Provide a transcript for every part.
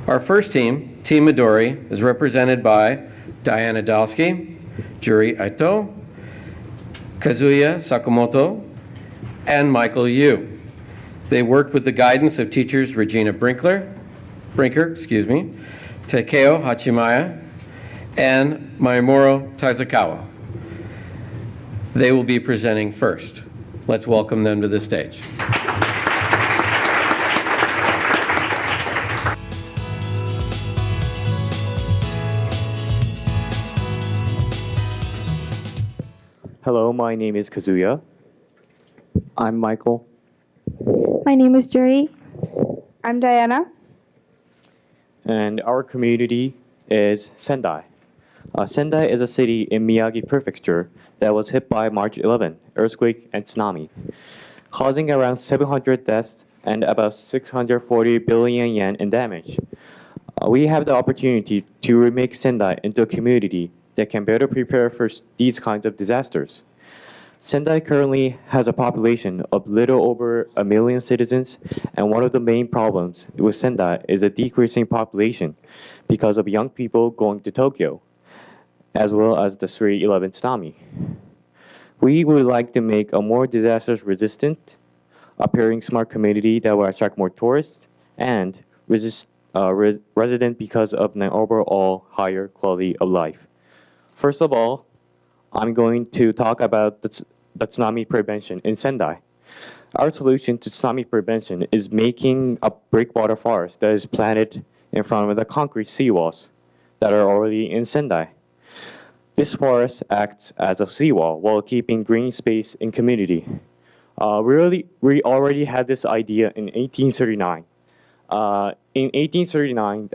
Our first team, Team Midori, is represented by Diana Dalsky, Juri Aito, Kazuya Sakamoto, and Michael Yu. They worked with the guidance of teachers Regina Brinker, Takeo Hachimaya, and Mayamuro Taizakawa. They will be presenting first. Let's welcome them to the stage. Hello, my name is Kazuya. I'm Michael. My name is Juri. I'm Diana. And our community is Sendai. Sendai is a city in Miyagi Prefecture that was hit by March 11 earthquake and tsunami, causing around 700 deaths and about 640 billion yen in damage. We have the opportunity to remake Sendai into a community that can better prepare for these kinds of disasters. Sendai currently has a population of little over 1 million citizens, and one of the main problems with Sendai is a decreasing population because of young people going to Tokyo, as well as the 3/11 tsunami. We would like to make a more disaster-resistant, appearing smart community that will attract more tourists and resident because of an overall higher quality of life. First of all, I'm going to talk about the tsunami prevention in Sendai. Our solution to tsunami prevention is making a breakwater forest that is planted in front of the concrete seawalls that are already in Sendai. This forest acts as a seawall while keeping green space in community. We already had this idea in 1839. In 1839,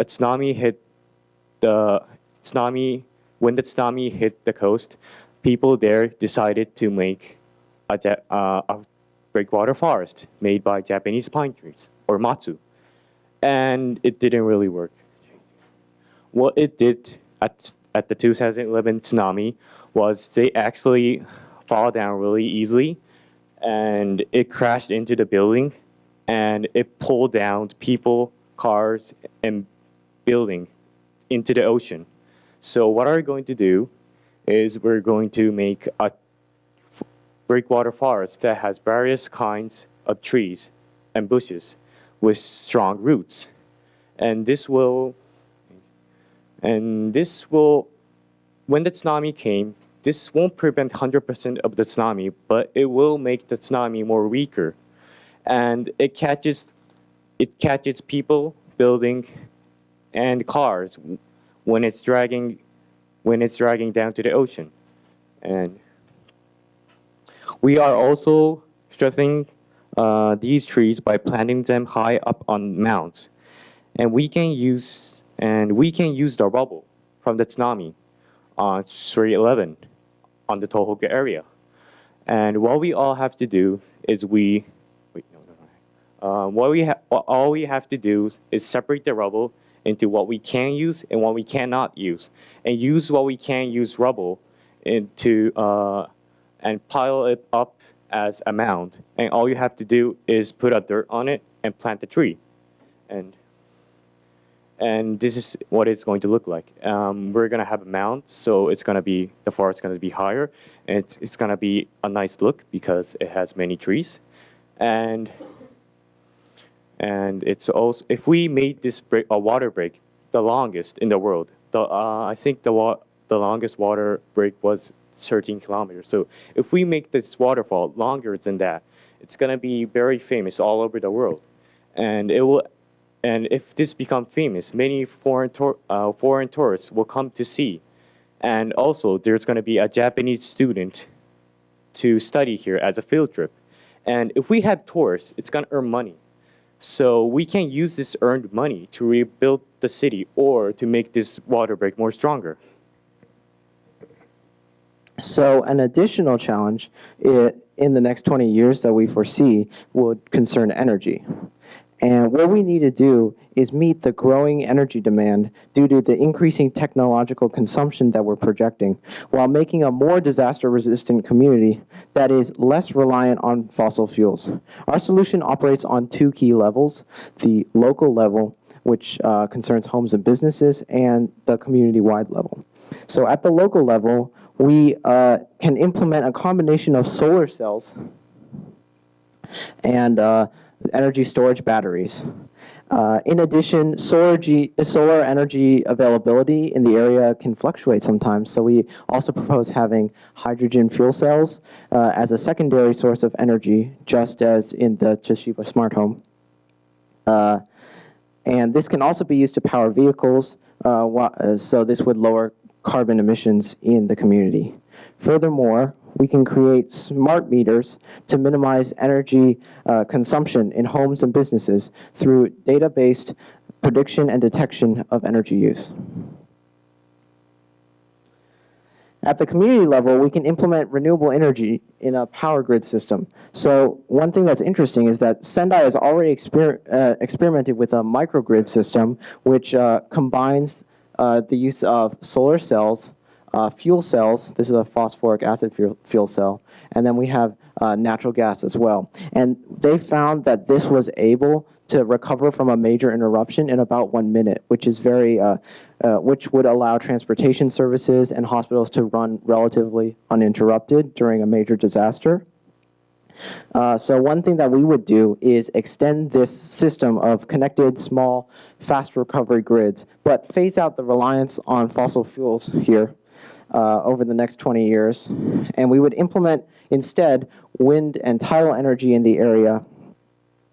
when the tsunami hit the coast, people there decided to make a breakwater forest made by Japanese pine trees, or matsu. And it didn't really work. What it did at the 2011 tsunami was they actually fall down really easily, and it crashed into the building, and it pulled down people, cars, and building into the ocean. So what we're going to do is we're going to make a breakwater forest that has various kinds of trees and bushes with strong roots. And this will, when the tsunami came, this won't prevent 100% of the tsunami, but it will make the tsunami more weaker. And it catches people, building, and cars when it's dragging down to the ocean. And we are also stressing these trees by planting them high up on mounds. And we can use the rubble from the tsunami on 3/11 on the Tohoku area. And what we all have to do is all we have to do is separate the rubble into what we can use and what we cannot use, and use what we can use rubble into and pile it up as a mound. And all you have to do is put a dirt on it and plant the tree, and this is what it's going to look like. We're gonna have a mound, so the forest is gonna be higher, and it's gonna be a nice look because it has many trees, and it's also, if we made this a water break, the longest in the world, I think the longest water break was 13 kilometers. So if we make this waterfall longer than that, it's gonna be very famous all over the world, and if this becomes famous, many foreign tourists will come to see, and also there's gonna be a Japanese student to study here as a field trip, and if we have tourists, it's gonna earn money. So we can use this earned money to rebuild the city or to make this water break more stronger. So an additional challenge in the next 20 years that we foresee would concern energy. And what we need to do is meet the growing energy demand due to the increasing technological consumption that we're projecting, while making a more disaster-resistant community that is less reliant on fossil fuels. Our solution operates on two key levels: the local level, which concerns homes and businesses, and the community-wide level. So at the local level, we can implement a combination of solar cells and energy storage batteries. In addition, solar energy availability in the area can fluctuate sometimes, so we also propose having hydrogen fuel cells as a secondary source of energy, just as in the Toshiba Smart Home. And this can also be used to power vehicles, so this would lower carbon emissions in the community. Furthermore, we can create smart meters to minimize energy consumption in homes and businesses through data-based prediction and detection of energy use. At the community level, we can implement renewable energy in a power grid system. So one thing that's interesting is that Sendai has already experimented with a microgrid system, which combines the use of solar cells, fuel cells. This is a phosphoric acid fuel cell. And then we have natural gas as well. And they found that this was able to recover from a major interruption in about 1 minute, which is which would allow transportation services and hospitals to run relatively uninterrupted during a major disaster. So one thing that we would do is extend this system of connected, small, fast recovery grids, but phase out the reliance on fossil fuels here over the next 20 years. And we would implement instead wind and tidal energy in the area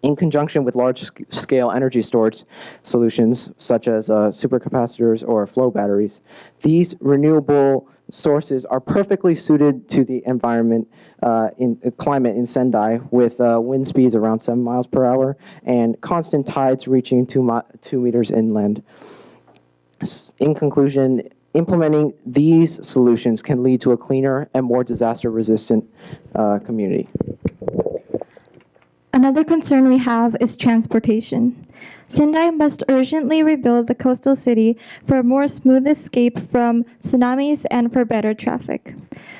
in conjunction with large-scale energy storage solutions, such as supercapacitors or flow batteries. These renewable sources are perfectly suited to the environment, climate in Sendai, with wind speeds around 7 miles per hour and constant tides reaching 2 meters inland. In conclusion, implementing these solutions can lead to a cleaner and more disaster-resistant community. Another concern we have is transportation. Sendai must urgently rebuild the coastal city for a more smooth escape from tsunamis and for better traffic.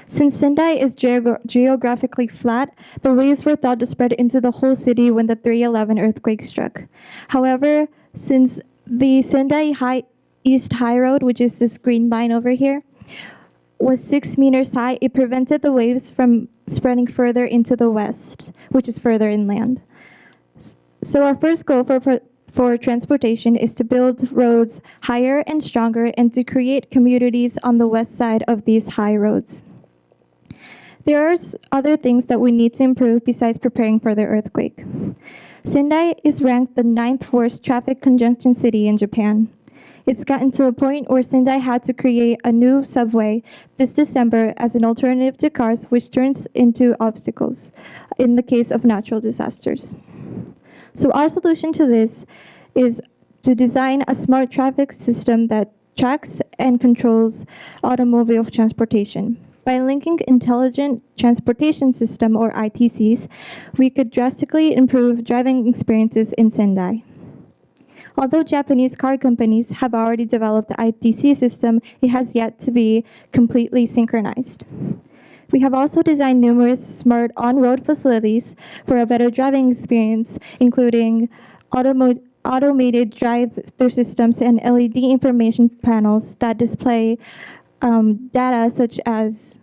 Since Sendai is geographically flat, the waves were thought to spread into the whole city when the 3/11 earthquake struck. However, since the Sendai East High Road, which is this green line over here, was 6 meters high, it prevented the waves from spreading further into the west, which is further inland. So our first goal for transportation is to build roads higher and stronger and to create communities on the west side of these high roads. There are other things that we need to improve besides preparing for the earthquake. Sendai is ranked the 9th worst traffic congestion city in Japan. It's gotten to a point where Sendai had to create a new subway this December as an alternative to cars, which turns into obstacles in the case of natural disasters. So our solution to this is to design a smart traffic system that tracks and controls automobile transportation. By linking Intelligent Transportation System, or ITCs, we could drastically improve driving experiences in Sendai. Although Japanese car companies have already developed the ITC system, it has yet to be completely synchronized. We have also designed numerous smart on-road facilities for a better driving experience, including automated drive-through systems and LED information panels that display data such as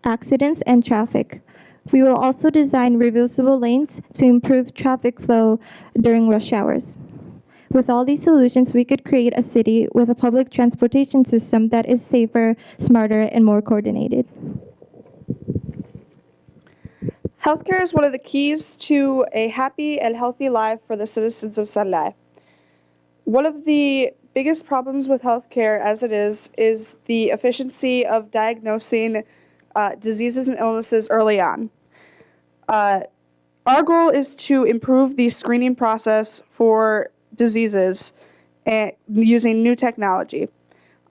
accidents and traffic. We will also design reversible lanes to improve traffic flow during rush hours. With all these solutions, we could create a city with a public transportation system that is safer, smarter, and more coordinated. Healthcare is one of the keys to a happy and healthy life for the citizens of Sendai. One of the biggest problems with healthcare as it is the efficiency of diagnosing diseases and illnesses early on. Our goal is to improve the screening process for diseases using new technology.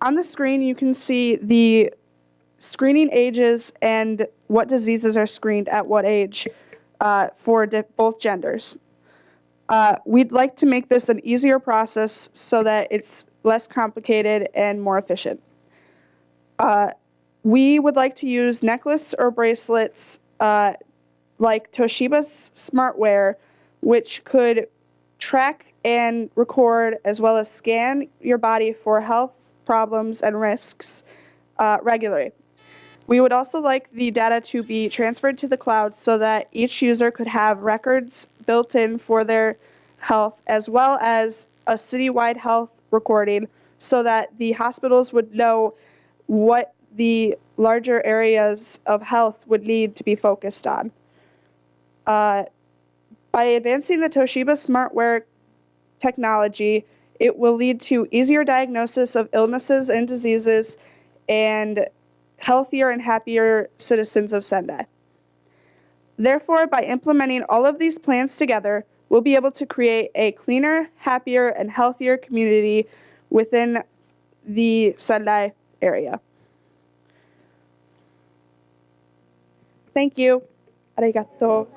On the screen, you can see the screening ages and what diseases are screened at what age for both genders. We'd like to make this an easier process so that it's less complicated and more efficient. We would like to use necklace or bracelets like Toshiba's smartware, which could track and record as well as scan your body for health problems and risks regularly. We would also like the data to be transferred to the cloud so that each user could have records built in for their health, as well as a citywide health recording so that the hospitals would know what the larger areas of health would need to be focused on. By advancing the Toshiba smartware technology, it will lead to easier diagnosis of illnesses and diseases and healthier and happier citizens of Sendai. Therefore, by implementing all of these plans together, we'll be able to create a cleaner, happier, and healthier community within the Sendai area. Thank you. Arigato.